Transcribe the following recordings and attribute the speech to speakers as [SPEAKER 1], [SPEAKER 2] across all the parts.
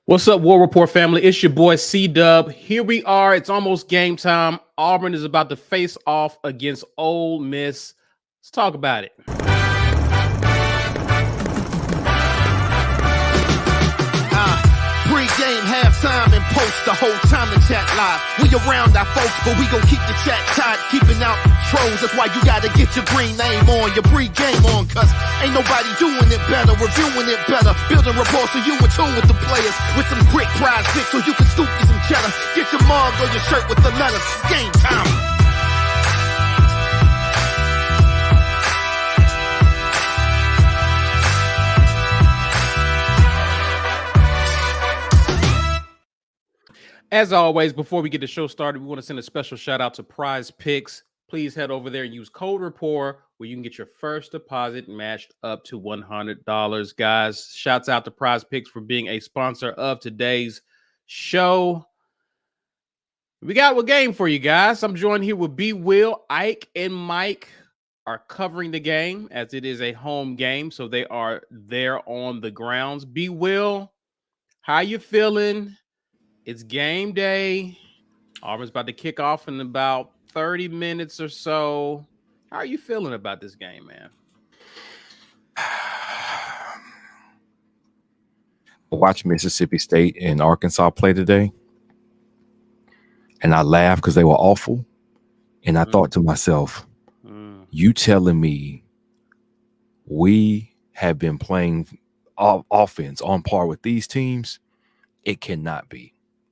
[SPEAKER 1] What's up, War Report family? It's your boy C Dub. Here we are. It's almost game time. Auburn is about to face off against Ole Miss. Let's talk about it.
[SPEAKER 2] Pre-game, halftime, and post the whole time the chat live. We around our folks, but we gon' keep the chat tight, keeping out trolls. That's why you gotta get your green name on, your pre-game on, cause ain't nobody doing it better, reviewing it better, building rapport so you in tune with the players, with some quick prize picks so you can scoop you some cheddar. Get your mug or your shirt with the letters. Game time.
[SPEAKER 1] As always, before we get the show started, we want to send a special shout out to Prize Picks. Please head over there and use code RAPPORT where you can get your first deposit matched up to $100. Guys, shouts out to Prize Picks for being a sponsor of today's show. We got a game for you guys. I'm joined here with B. Will, Ike, and Mike are covering the game as it is a home game, so they are there on the grounds. B. Will, how you feeling? It's game day. Auburn's about to kick off in about 30 minutes or so. How are you feeling about this game, man?
[SPEAKER 3] Watch Mississippi State and Arkansas play today, and I laughed because they were awful. And I thought to myself, you telling me we have been playing offense on par with these teams? It cannot be.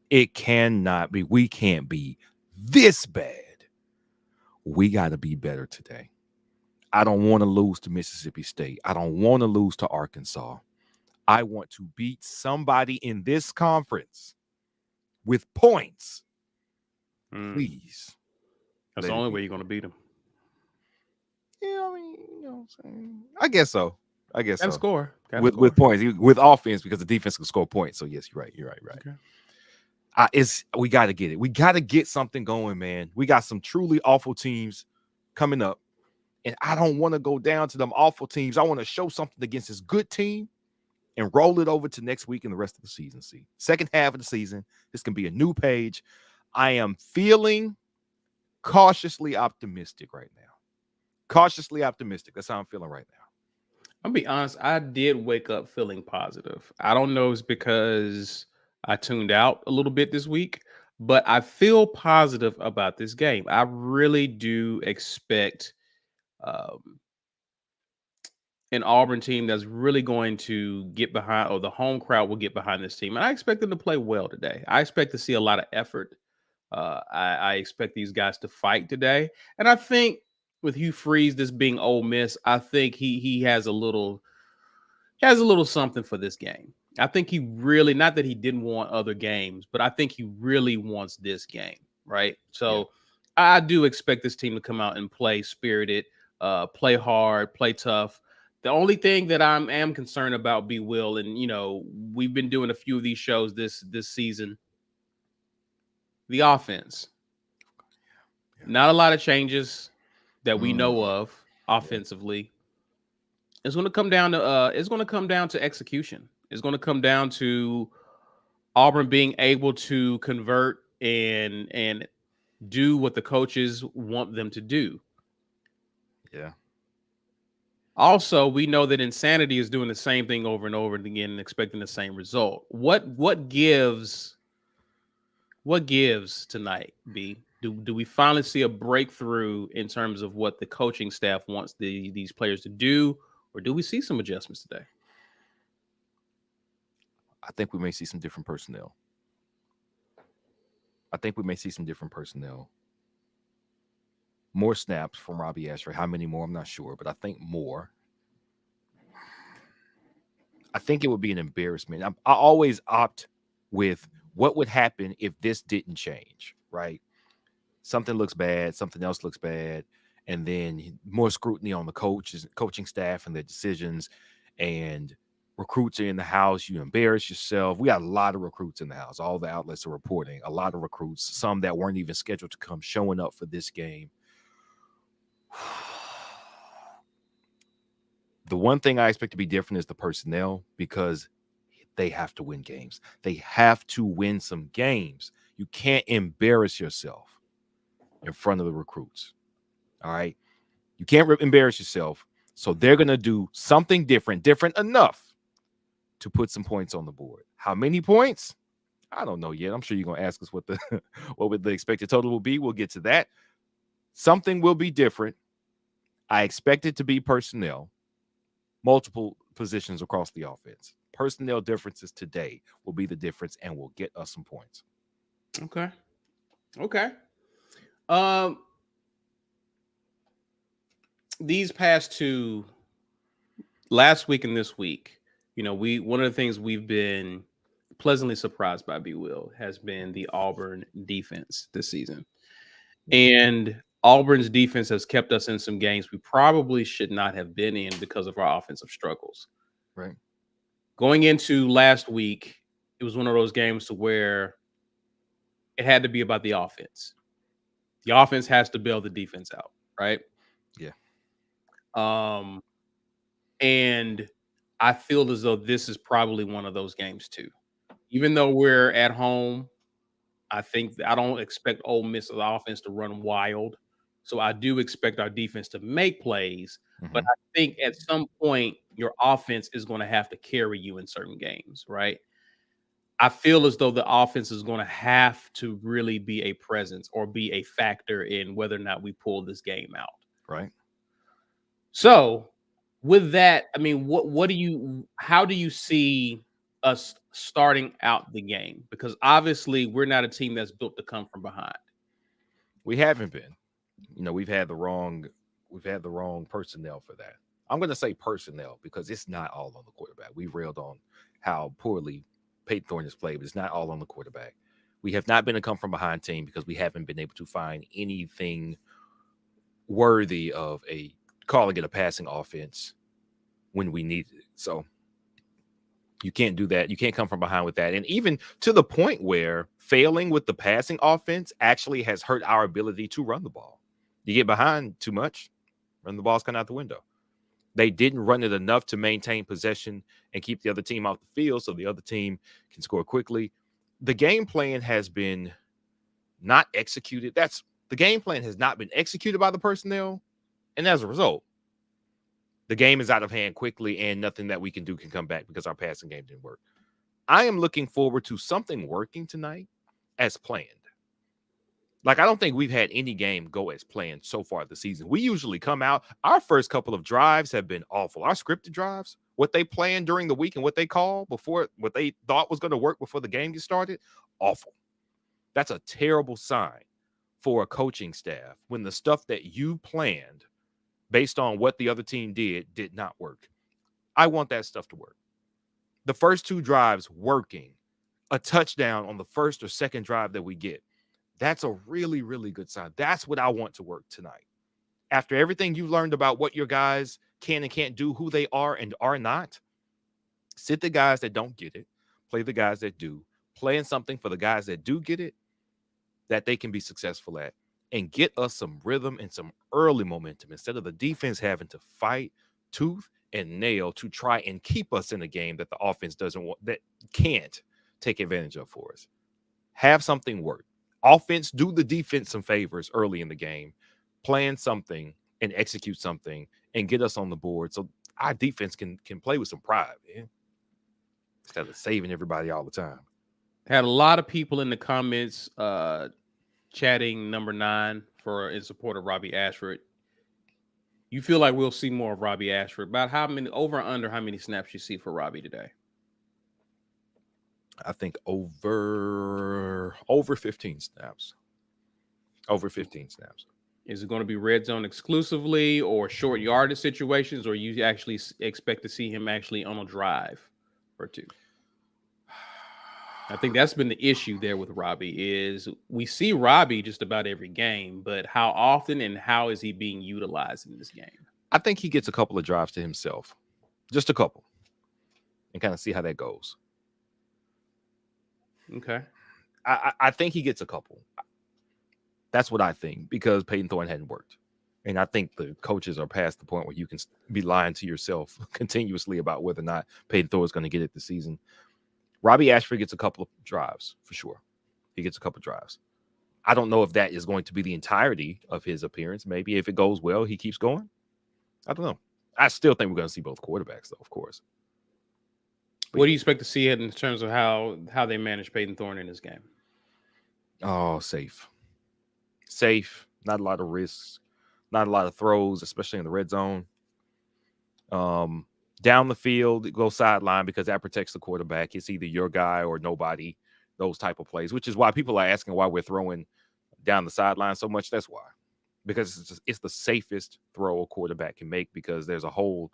[SPEAKER 3] It cannot be. We can't be this bad. We got to be better today. I don't want to lose to Mississippi State. I don't want to lose to Arkansas. I want to beat somebody in this conference with points. Please.
[SPEAKER 1] That's the only way you're going to beat them.
[SPEAKER 3] Yeah, I mean, you know what I'm saying? I guess so.
[SPEAKER 1] Gotta score.
[SPEAKER 3] With points, with offense, because the defense can score points. So, yes, you're right.
[SPEAKER 1] Okay.
[SPEAKER 3] We got to get it. We got to get something going, man. We got some truly awful teams coming up, and I don't want to go down to them awful teams. I want to show something against this good team and roll it over to next week and the rest of the season. See, second half of the season, this can be a new page. I am feeling cautiously optimistic right now. Cautiously optimistic. That's how I'm feeling right now.
[SPEAKER 1] I'll be honest, I did wake up feeling positive. I don't know if it's because I tuned out a little bit this week, but I feel positive about this game. I really do expect an Auburn team that's really going to get behind, or the home crowd will get behind this team. And I expect them to play well today. I expect to see a lot of effort. I expect these guys to fight today. And I think with Hugh Freeze, this being Ole Miss, I think he has a little something for this game. I think he really, not that he didn't want other games, but I think he really wants this game, right? So I do expect this team to come out and play spirited, play hard, play tough. The only thing that I am concerned about, B. Will, and we've been doing a few of these shows this season, the offense. Not a lot of changes that we know of offensively. It's going to come down to execution. It's going to come down to Auburn being able to convert and do what the coaches want them to do.
[SPEAKER 3] Yeah.
[SPEAKER 1] Also, we know that insanity is doing the same thing over and over again and expecting the same result. What gives tonight, B? Do we finally see a breakthrough in terms of what the coaching staff wants these players to do, or do we see some adjustments today?
[SPEAKER 3] I think we may see some different personnel. More snaps from Robbie Ashford. How many more? I'm not sure, but I think more. I think it would be an embarrassment. I always opt with what would happen if this didn't change, right? Something looks bad, something else looks bad, and then more scrutiny on the coaching staff and their decisions, and recruits are in the house. You embarrass yourself. We got a lot of recruits in the house. All the outlets are reporting a lot of recruits, some that weren't even scheduled to come, showing up for this game. The one thing I expect to be different is the personnel, because they have to win games. They have to win some games. You can't embarrass yourself in front of the recruits. All right. You can't embarrass yourself. So they're going to do something different enough to put some points on the board. How many points? I don't know yet. I'm sure you're going to ask us what the what the expected total will be. We'll get to that. Something will be different. I expect it to be personnel, multiple positions across the offense. Personnel differences today will be the difference and will get us some points.
[SPEAKER 1] Okay. These past two, last week and this week, one of the things we've been pleasantly surprised by, B. Will, has been the Auburn defense this season. And Auburn's defense has kept us in some games we probably should not have been in because of our offensive struggles.
[SPEAKER 3] Right.
[SPEAKER 1] Going into last week, it was one of those games to where it had to be about the offense. The offense has to bail the defense out, right?
[SPEAKER 3] Yeah.
[SPEAKER 1] And I feel as though this is probably one of those games too. Even though we're at home, I don't expect Ole Miss's offense to run wild. So I do expect our defense to make plays. But I think at some point, your offense is going to have to carry you in certain games, right? I feel as though the offense is going to have to really be a presence or be a factor in whether or not we pull this game out.
[SPEAKER 3] Right.
[SPEAKER 1] So with that, I mean, how do you see us starting out the game? Because obviously we're not a team that's built to come from behind.
[SPEAKER 3] We haven't been. We've had the wrong personnel for that. I'm going to say personnel because it's not all on the quarterback. We railed on how poorly Peyton Thorne has played, but it's not all on the quarterback. We have not been a come from behind team because we haven't been able to find anything worthy of calling it a passing offense when we needed it. So you can't do that. You can't come from behind with that. And even to the point where failing with the passing offense actually has hurt our ability to run the ball. You get behind too much, run the ball's kind of out the window. They didn't run it enough to maintain possession and keep the other team off the field so the other team can score quickly. The game plan has been not executed. The game plan has not been executed by the personnel. And as a result, the game is out of hand quickly and nothing that we can do can come back because our passing game didn't work. I am looking forward to something working tonight as planned. Like, I don't think we've had any game go as planned so far this season. We usually come out. Our first couple of drives have been awful. Our scripted drives, what they planned during the week and what they called before, what they thought was going to work before the game gets started, awful. That's a terrible sign for a coaching staff when the stuff that you planned based on what the other team did not work. I want that stuff to work. The first two drives working, a touchdown on the first or second drive that we get. That's a really, really good sign. That's what I want to work tonight. After everything you've learned about what your guys can and can't do, who they are and are not, sit the guys that don't get it, play the guys that do, playing something for the guys that do get it, that they can be successful at, and get us some rhythm and some early momentum instead of the defense having to fight tooth and nail to try and keep us in a game that the offense doesn't want, that can't take advantage of for us. Have something work. Offense, do the defense some favors early in the game, plan something and execute something and get us on the board so our defense can play with some pride, man, instead of saving everybody all the time.
[SPEAKER 1] Had a lot of people in the comments chatting number 9 in support of Robbie Ashford. You feel like we'll see more of Robbie Ashford? About how many, over or under how many snaps you see for Robbie today?
[SPEAKER 3] I think over 15 snaps. Over 15 snaps.
[SPEAKER 1] Is it going to be red zone exclusively or short yardage situations, or you actually expect to see him actually on a drive or two? I think that's been the issue there with Robbie is we see Robbie just about every game, but how often and how is he being utilized in this game?
[SPEAKER 3] I think he gets a couple of drives to himself, just a couple, and kind of see how that goes.
[SPEAKER 1] Okay.
[SPEAKER 3] I think he gets a couple. That's what I think, because Peyton Thorne hadn't worked. And I think the coaches are past the point where you can be lying to yourself continuously about whether or not Peyton Thorne is going to get it this season. Robbie Ashford gets a couple of drives for sure. He gets a couple of drives. I don't know if that is going to be the entirety of his appearance. Maybe if it goes well, he keeps going. I don't know. I still think we're going to see both quarterbacks, though, of course.
[SPEAKER 1] But what do you expect to see in terms of how they manage Peyton Thorne in this game?
[SPEAKER 3] Oh, safe. Not a lot of risks. Not a lot of throws, especially in the red zone. Down the field, go sideline because that protects the quarterback. It's either your guy or nobody. Those type of plays, which is why people are asking why we're throwing down the sideline so much. That's why, because it's the safest throw a quarterback can make, because there's a whole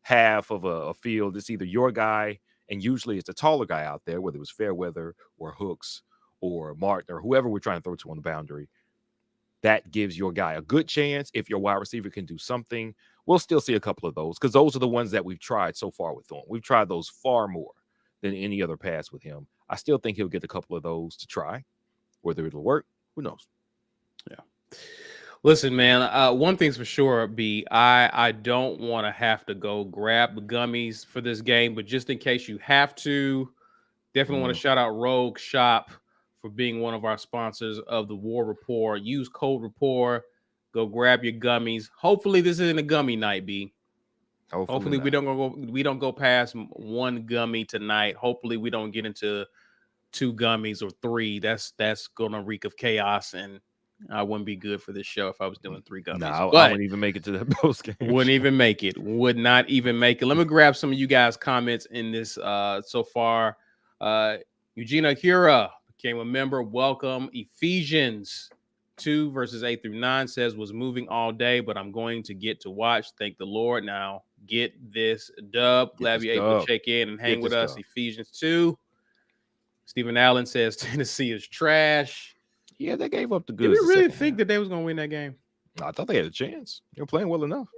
[SPEAKER 3] half of a field. It's either your guy, and usually it's a taller guy out there, whether it was Fairweather or Hooks or Martin or whoever we're trying to throw to on the boundary. That gives your guy a good chance. If your wide receiver can do something, we'll still see a couple of those, because those are the ones that we've tried so far with Thorne. We've tried those far more than any other pass with him. I still think he'll get a couple of those to try. Whether it'll work, who knows?
[SPEAKER 1] Yeah. Listen, man, one thing's for sure, B, I don't want to have to go grab the gummies for this game, but just in case you have to, definitely want to shout out Rogue Shop for being one of our sponsors of the War Report. Use code Rapport. Go grab your gummies. Hopefully this isn't a gummy night, B. Hopefully we don't go past one gummy tonight. Hopefully we don't get into 2 gummies or 3. That's gonna reek of chaos, and I wouldn't be good for this show if I was doing 3 gummies.
[SPEAKER 3] No, I wouldn't even make it to the post game.
[SPEAKER 1] Wouldn't even make it. Would not even make it. Let me grab some of you guys' comments in this so far. Eugenia Hura became a member. Welcome. Ephesians 2 verses 8 through 9 says, was moving all day, but I'm going to get to watch. Thank the Lord. Now get this dub. Glad you're able to check in and hang with us. Ephesians 2. Stephen Allen says Tennessee is trash.
[SPEAKER 3] Yeah, they gave up the goods.
[SPEAKER 1] Did we really think that they was going to win that game?
[SPEAKER 3] I thought they had a chance. They were playing well enough.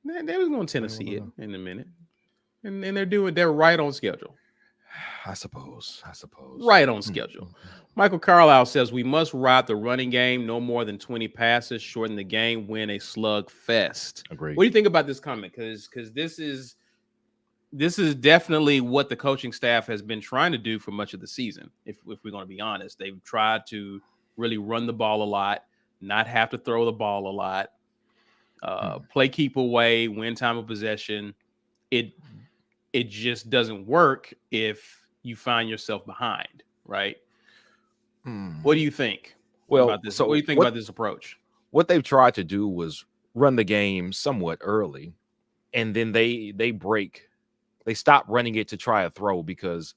[SPEAKER 1] They was going to Tennessee it in a minute. And they're right on schedule.
[SPEAKER 3] I suppose.
[SPEAKER 1] Right on schedule. Michael Carlisle says we must ride the running game, no more than 20 passes, shorten the game, win a slug fest.
[SPEAKER 3] Agreed.
[SPEAKER 1] What do you think about this comment? Because this is definitely what the coaching staff has been trying to do for much of the season. If we're going to be honest, they've tried to really run the ball a lot, not have to throw the ball a lot, play keep away, win time of possession. It just doesn't work if you find yourself behind, right? What do you think about this? What do you think about this approach?
[SPEAKER 3] What they've tried to do was run the game somewhat early, and then they stop running it to try a throw, because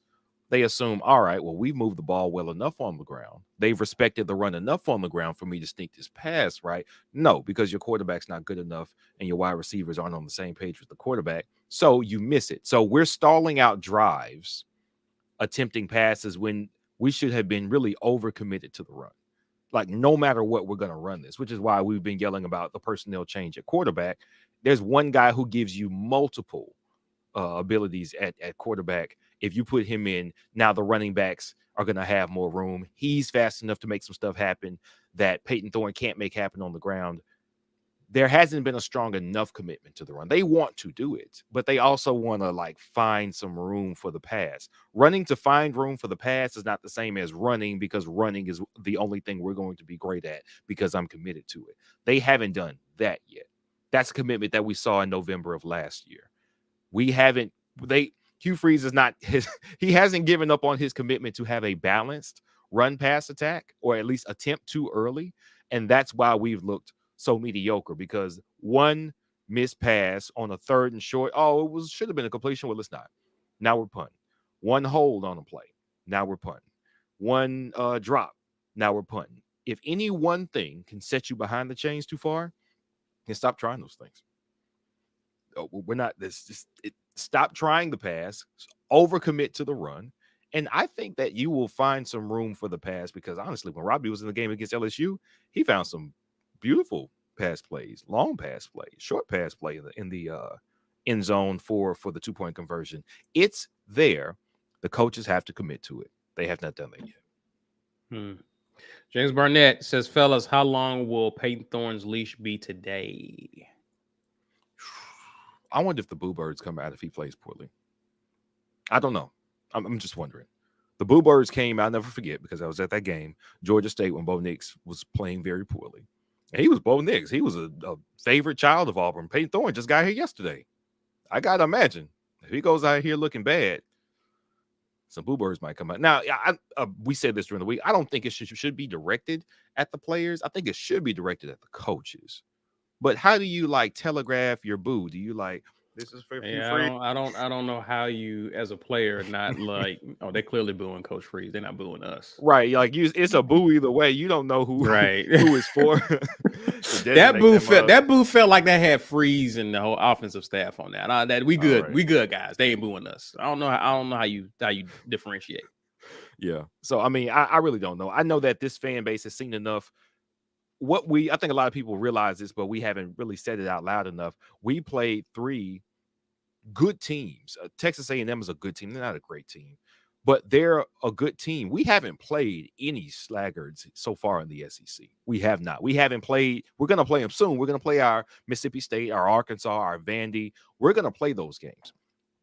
[SPEAKER 3] they assume, all right, well, we've moved the ball well enough on the ground. They've respected the run enough on the ground for me to sneak this pass, right? No, because your quarterback's not good enough and your wide receivers aren't on the same page with the quarterback. So you miss it. So we're stalling out drives, attempting passes when we should have been really overcommitted to the run. Like, no matter what, we're going to run this, which is why we've been yelling about the personnel change at quarterback. There's one guy who gives you multiple abilities at quarterback. If you put him in, now the running backs are going to have more room. He's fast enough to make some stuff happen that Peyton Thorne can't make happen on the ground. There hasn't been a strong enough commitment to the run. They want to do it, but they also want to find some room for the pass. Running to find room for the pass is not the same as running because running is the only thing we're going to be great at because I'm committed to it. They haven't done that yet. That's a commitment that we saw in November of last year. Hugh Freeze is not he hasn't given up on his commitment to have a balanced run pass attack, or at least attempt to early. And that's why we've looked so mediocre, because one missed pass on a 3rd and short. Should have been a completion. Well, it's not. Now we're punting. One hold on a play. Now we're punting. One drop. Now we're punting. If any one thing can set you behind the chains too far, then stop trying those things. We're not stop trying the pass, overcommit to the run. And I think that you will find some room for the pass, because honestly, when Robbie was in the game against LSU, he found some beautiful pass plays, long pass plays, short pass play in the end zone for the 2-point conversion. It's there. The coaches have to commit to it. They have not done that yet.
[SPEAKER 1] James Barnett says, fellas, how long will Peyton Thorne's leash be today?
[SPEAKER 3] I wonder if the Boo Birds come out if he plays poorly. I don't know. I'm just wondering. The Boo Birds came, I'll never forget, because I was at that game, Georgia State, when Bo Nix was playing very poorly. And he was Bo Nix. He was a favorite child of Auburn. Peyton Thorne just got here yesterday. I got to imagine, if he goes out here looking bad, some Boo Birds might come out. Now, we said this during the week. I don't think it should be directed at the players. I think it should be directed at the coaches. But how do you, like, telegraph your boo? Do you, like, this is for
[SPEAKER 1] Yeah, I don't know how you, as a player, not like, oh, they're clearly booing Coach Freeze. They're not booing us.
[SPEAKER 3] Right, like it's a boo either way. You don't know who
[SPEAKER 1] Right.
[SPEAKER 3] who is for.
[SPEAKER 1] That boo felt like they had Freeze and the whole offensive staff on that. That we good,
[SPEAKER 3] right.
[SPEAKER 1] We good guys. They ain't booing us. I don't know how you differentiate.
[SPEAKER 3] Yeah. So I mean, I really don't know. I know that this fan base has seen enough. I think a lot of people realize this, but we haven't really said it out loud enough. We played 3 good teams. Texas A&M is a good team. They're not a great team, but they're a good team. We haven't played any slaggards so far in the SEC. We have not. We haven't played. We're going to play them soon. We're going to play our Mississippi State, our Arkansas, our Vandy. We're going to play those games.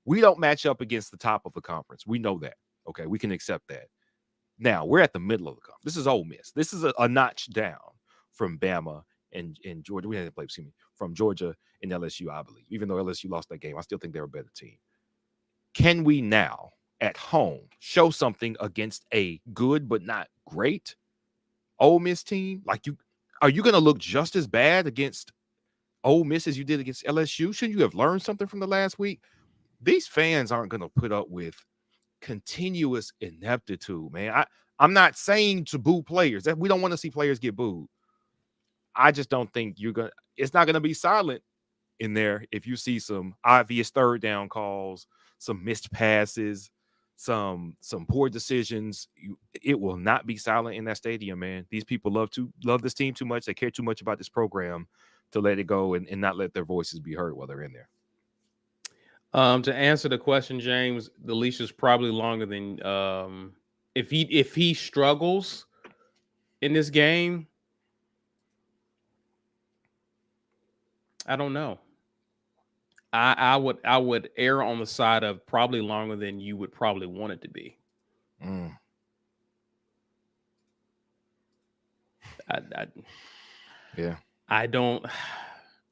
[SPEAKER 3] We don't match up against the top of the conference. We know that. Okay, we can accept that. Now, we're at the middle of the conference. This is Ole Miss. This is a notch down from Bama and Georgia. We had to play, from Georgia and LSU, I believe. Even though LSU lost that game, I still think they're a better team. Can we now, at home, show something against a good but not great Ole Miss team? Like, are you going to look just as bad against Ole Miss as you did against LSU? Shouldn't you have learned something from the last week? These fans aren't going to put up with continuous ineptitude, man. I'm not saying to boo players. That we don't want to see players get booed. I just don't think it's not going to be silent in there if you see some obvious third down calls, some missed passes, some poor decisions. It will not be silent in that stadium, man. These people love this team too much. They care too much about this program to let it go and not let their voices be heard while they're in there.
[SPEAKER 1] To answer the question, James, the leash is probably longer than if he struggles in this game. I don't know. I would err on the side of probably longer than you would probably want it to be.
[SPEAKER 3] Yeah.
[SPEAKER 1] I don't.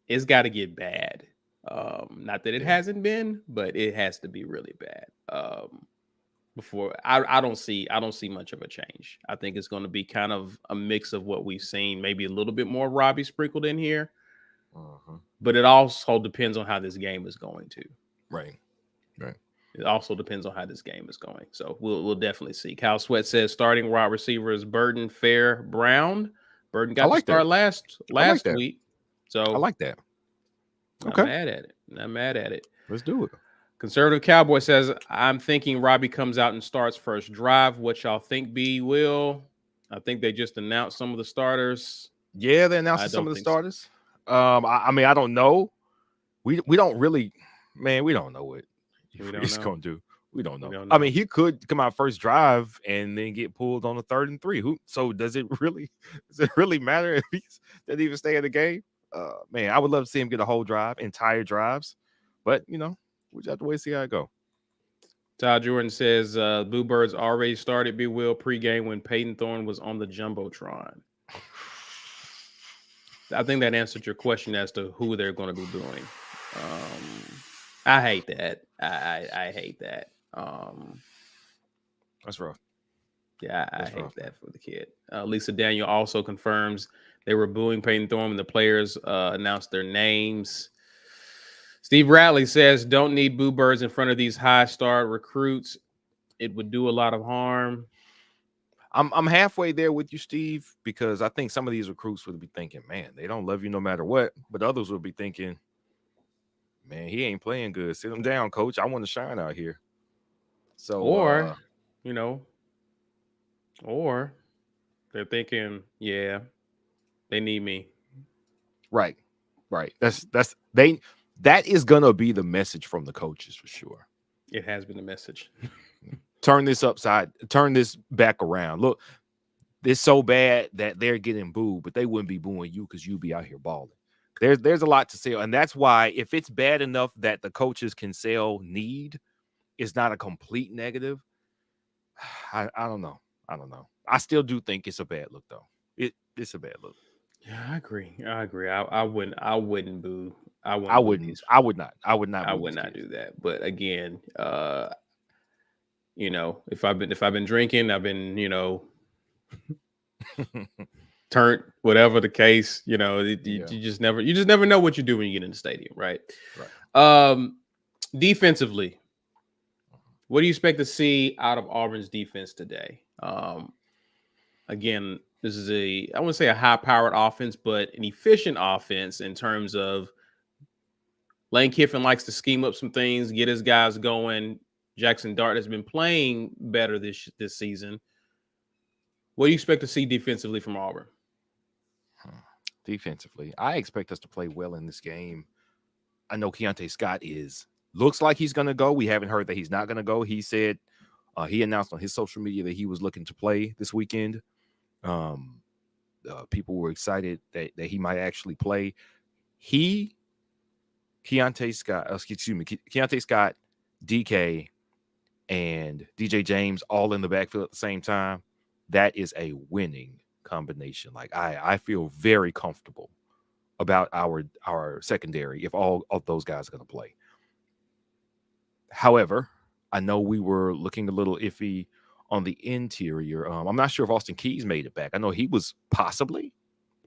[SPEAKER 1] It's got to get bad. Not that it hasn't been, but it has to be really bad. Before I don't see much of a change. I think it's going to be kind of a mix of what we've seen, maybe a little bit more Robbie sprinkled in here. But it also depends on how this game is going to.
[SPEAKER 3] Right.
[SPEAKER 1] It also depends on how this game is going. So we'll definitely see. Cal Sweat says starting wide receiver is Burton, Fair, Brown. Burton got to start last week. So
[SPEAKER 3] I like that.
[SPEAKER 1] Okay. Not mad at it.
[SPEAKER 3] Let's do it.
[SPEAKER 1] Conservative Cowboy says, I'm thinking Robbie comes out and starts first drive. What y'all think, B? Will? I think they just announced some of the starters.
[SPEAKER 3] Yeah, they announced some of the starters. I mean, I don't know. We don't really, man, we don't know what he's going to do. We don't know. I mean, he could come out first drive and then get pulled on the 3rd and 3. So does it really matter if he doesn't even stay in the game? Man, I would love to see him get a whole drive, entire drives. But, we just have to wait and see how it go.
[SPEAKER 1] Todd Jordan says, Boo Birds already started Be Will pregame when Peyton Thorne was on the Jumbotron. I think that answered your question as to who they're going to be booing. I hate that. I hate that.
[SPEAKER 3] That's rough.
[SPEAKER 1] Yeah, I hate that for the kid. Lisa Daniel also confirms they were booing Peyton Thorne when the players announced their names. Steve Radley says, don't need Boo Birds in front of these high-star recruits. It would do a lot of harm.
[SPEAKER 3] I'm halfway there with you, Steve, because I think some of these recruits would be thinking, man, they don't love you no matter what. But others would be thinking, man, he ain't playing good. Sit him down, coach. I want to shine out here. So,
[SPEAKER 1] or they're thinking, yeah, they need me.
[SPEAKER 3] Right. That is gonna be the message from the coaches for sure.
[SPEAKER 1] It has been a message.
[SPEAKER 3] Turn this back around. Look, it's so bad that they're getting booed, but they wouldn't be booing you because you'd be out here balling. There's a lot to sell, and that's why if it's bad enough that the coaches can sell need, it's not a complete negative. I don't know. I still do think it's a bad look, though. It's a bad look.
[SPEAKER 1] Yeah, I agree. I wouldn't boo. I wouldn't boo these.
[SPEAKER 3] I would not. I would not.
[SPEAKER 1] I
[SPEAKER 3] boo
[SPEAKER 1] would
[SPEAKER 3] these
[SPEAKER 1] not
[SPEAKER 3] kids.
[SPEAKER 1] do that. But again, if I've been drinking, I've been, turned, whatever the case, you just never know what you do when you get in the stadium, right?
[SPEAKER 3] Right.
[SPEAKER 1] Defensively, what do you expect to see out of Auburn's defense today? Again, this is I wouldn't say a high-powered offense, but an efficient offense in terms of Lane Kiffin likes to scheme up some things, get his guys going. Jackson Dart has been playing better this season. What do you expect to see defensively from Auburn?
[SPEAKER 3] Defensively, I expect us to play well in this game. I know Keontae Scott looks like he's going to go. We haven't heard that he's not going to go. He said he announced on his social media that he was looking to play this weekend. People were excited that he might actually play. Keontae Scott, DK, and DJ James all in the backfield at the same time. That is a winning combination. Like I feel very comfortable about our secondary if all of those guys are going to play. However, I know we were looking a little iffy on the interior. I'm not sure if Austin Keys made it back. I know he was possibly.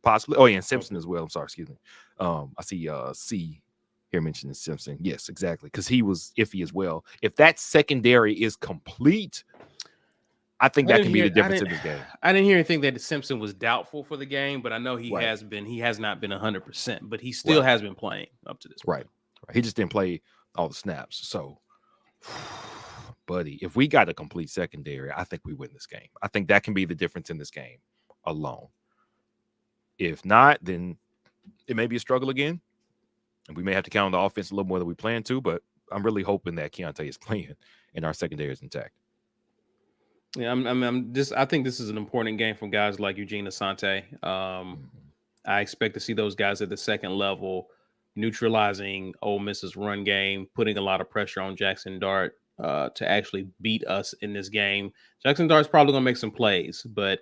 [SPEAKER 3] Oh, yeah, and Simpson as well. I'm sorry, excuse me. I see C here mentioning Simpson. Yes, exactly, because he was iffy as well. If that secondary is complete, I think that can be the difference in this game.
[SPEAKER 1] I didn't hear anything that Simpson was doubtful for the game, but I know he has been. He has not been 100%, but he still has been playing up to this point.
[SPEAKER 3] Right. He just didn't play all the snaps. So, buddy, if we got a complete secondary, I think we win this game. I think that can be the difference in this game alone. If not, then it may be a struggle again, and we may have to count on the offense a little more than we plan to, but I'm really hoping that Keontae is playing and our secondary is intact.
[SPEAKER 1] Yeah, I think this is an important game from guys like Eugene Asante. I expect to see those guys at the second level neutralizing Ole Miss's run game, putting a lot of pressure on Jackson Dart to actually beat us in this game. Jackson Dart's probably going to make some plays, but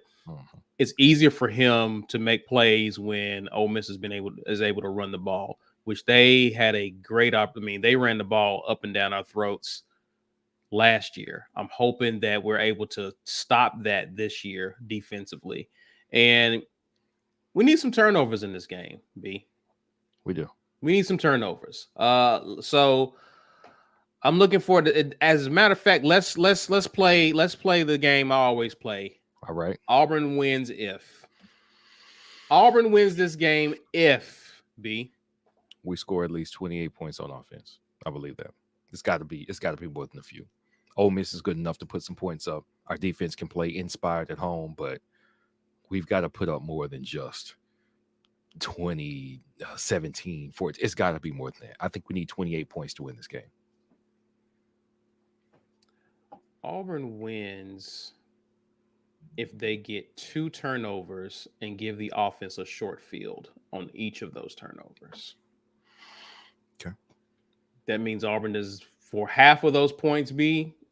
[SPEAKER 1] it's easier for him to make plays when Ole Miss is able to run the ball, which they had a great opportunity. They ran the ball up and down our throats last year. I'm hoping that we're able to stop that this year defensively. And we need some turnovers in this game, B.
[SPEAKER 3] We do.
[SPEAKER 1] We need some turnovers. So I'm looking forward to it. As a matter of fact, let's play the game I always play.
[SPEAKER 3] All right.
[SPEAKER 1] Auburn wins if. Auburn wins this game if, B.
[SPEAKER 3] We score at least 28 points on offense. I believe that. It's got to be more than a few. Ole Miss is good enough to put some points up. Our defense can play inspired at home, but we've got to put up more than just 20, 17, 14. It's got to be more than that. I think we need 28 points to win this game.
[SPEAKER 1] Auburn wins if they get 2 turnovers and give the offense a short field on each of those turnovers.
[SPEAKER 3] Okay.
[SPEAKER 1] That means Auburn does, for half of those points,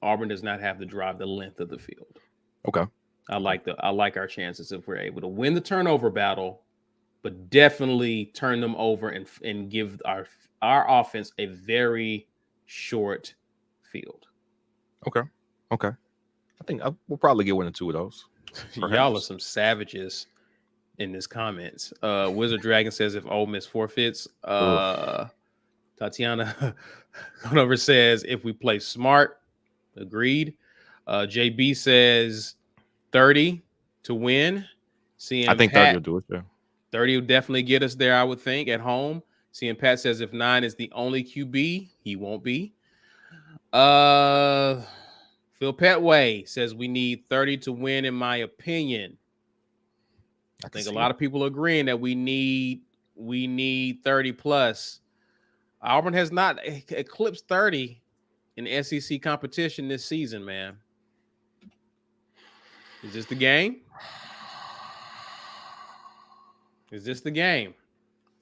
[SPEAKER 1] Auburn does not have to drive the length of the field.
[SPEAKER 3] Okay.
[SPEAKER 1] I like our chances if we're able to win the turnover battle, but definitely turn them over and give our offense a very short field.
[SPEAKER 3] Okay. I think we'll probably get 1 or 2 of those. Perhaps.
[SPEAKER 1] Y'all are some savages in this comments. Wizard Dragon says if Ole Miss forfeits. Tatiana Conover says if we play smart. Agreed. JB says 30 to win.
[SPEAKER 3] I think 30 will do it. Yeah.
[SPEAKER 1] 30 will definitely get us there, I would think, at home. Seeing Pat says if 9 is the only QB, he won't be. Phil Petway says we need 30 to win, in my opinion. I think a lot of people are agreeing that we need 30 plus. Auburn has not eclipsed 30 in SEC competition this season, man. Is this the game?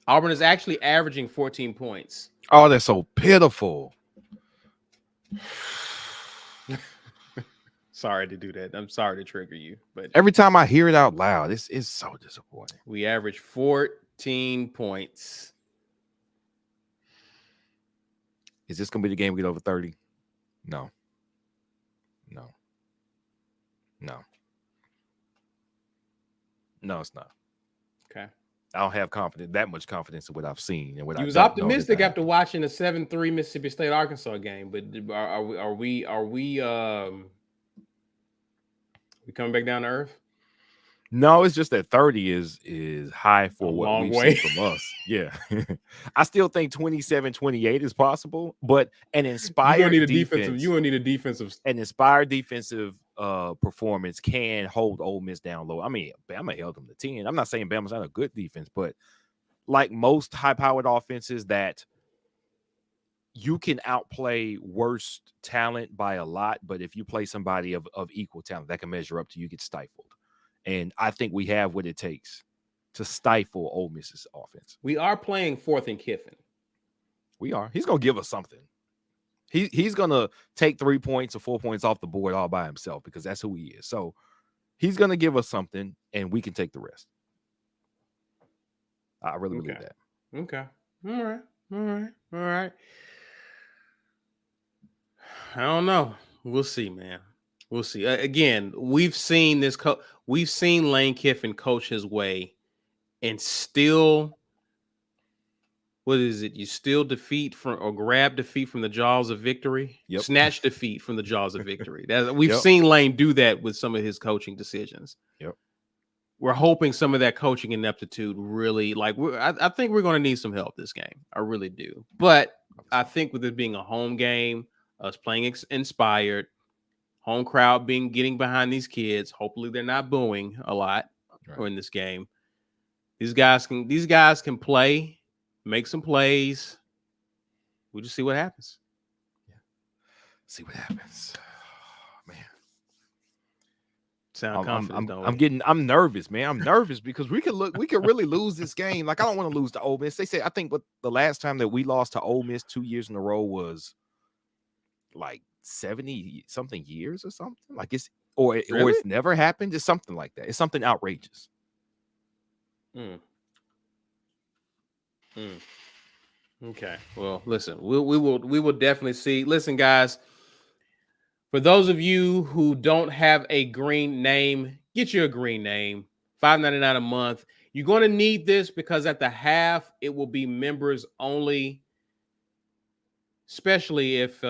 [SPEAKER 1] Auburn is actually averaging 14 points.
[SPEAKER 3] Oh, that's so pitiful.
[SPEAKER 1] Sorry to do that. I'm sorry to trigger you, but
[SPEAKER 3] Every time I hear it out loud, it's so disappointing.
[SPEAKER 1] we average 14 points.
[SPEAKER 3] Is this gonna be the game we get over 30? No. No, it's not.
[SPEAKER 1] Okay.
[SPEAKER 3] I don't have that much confidence in what I've seen and what
[SPEAKER 1] You
[SPEAKER 3] I
[SPEAKER 1] was
[SPEAKER 3] don't
[SPEAKER 1] optimistic
[SPEAKER 3] know
[SPEAKER 1] after watching the 7-3 Mississippi State Arkansas game, but are we coming back down to earth?
[SPEAKER 3] No, it's just that 30 is high for what we've seen from us. Yeah. I still think 27-28 is possible, but an inspired defense.
[SPEAKER 1] You're gonna need a defensive.
[SPEAKER 3] An inspired defensive performance can hold Ole Miss down low. I mean, Bama held them to 10. I'm not saying Bama's not a good defense, but like most high-powered offenses that you can outplay worst talent by a lot, but if you play somebody of equal talent that can measure up to you, get stifled. And I think we have what it takes to stifle Ole Miss's offense.
[SPEAKER 1] We are playing 4th and Kiffin.
[SPEAKER 3] We are. He's going to give us something. He's going to take 3 points or 4 points off the board all by himself because that's who he is. So he's going to give us something, and we can take the rest. I really believe that.
[SPEAKER 1] Okay. All right. I don't know. We'll see, man. We'll see. Again, we've seen this. We've seen Lane Kiffin coach his way, and still, what is it? You still grab defeat from the jaws of victory.
[SPEAKER 3] Yep.
[SPEAKER 1] Snatch defeat from the jaws of victory. We've seen Lane do that with some of his coaching decisions.
[SPEAKER 3] Yep.
[SPEAKER 1] We're hoping some of that coaching ineptitude really, I think we're going to need some help this game. I really do. But I think with it being a home game, us playing inspired. Home crowd getting behind these kids. Hopefully they're not booing a lot in this game. These guys can play, make some plays. We'll just see what happens.
[SPEAKER 3] Yeah. See what happens. Oh, man.
[SPEAKER 1] Sound confident.
[SPEAKER 3] I'm nervous, man. I'm nervous because we could really lose this game. Like, I don't want to lose to Ole Miss. They say, I think the last time that we lost to Ole Miss 2 years in a row was like 70 something years or something. Like it's never happened. It's something like that. It's something outrageous.
[SPEAKER 1] Okay. Well, listen, we will definitely see. Listen, guys, for those of you who don't have a green name, get you a green name. $5.99 a month. You're going to need this because at the half it will be members only, especially if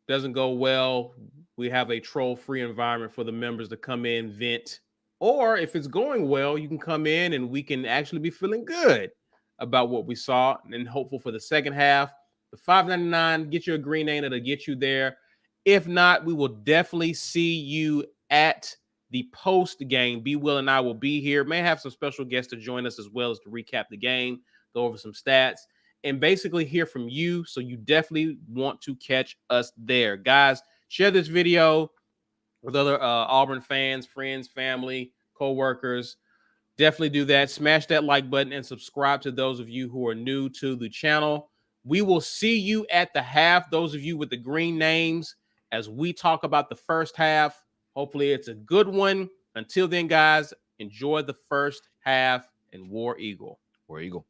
[SPEAKER 1] doesn't go well. We have a troll-free environment for the members to come in, vent, or if it's going well, you can come in and we can actually be feeling good about what we saw and hopeful for the second half. The $5.99, get you a green name that'll get you there. If not, we will definitely see you at the post game. B. Will and I will be here. May have some special guests to join us as well as to recap the game, go over some stats, and basically hear from you. So you definitely want to catch us there. Guys, share this video with other Auburn fans, friends, family, co-workers. Definitely do that. Smash that like button and subscribe to those of you who are new to the channel. We will see you at the half, those of you with the green names, as we talk about the first half. Hopefully it's a good one. Until then, guys, enjoy the first half and War Eagle.
[SPEAKER 3] War Eagle.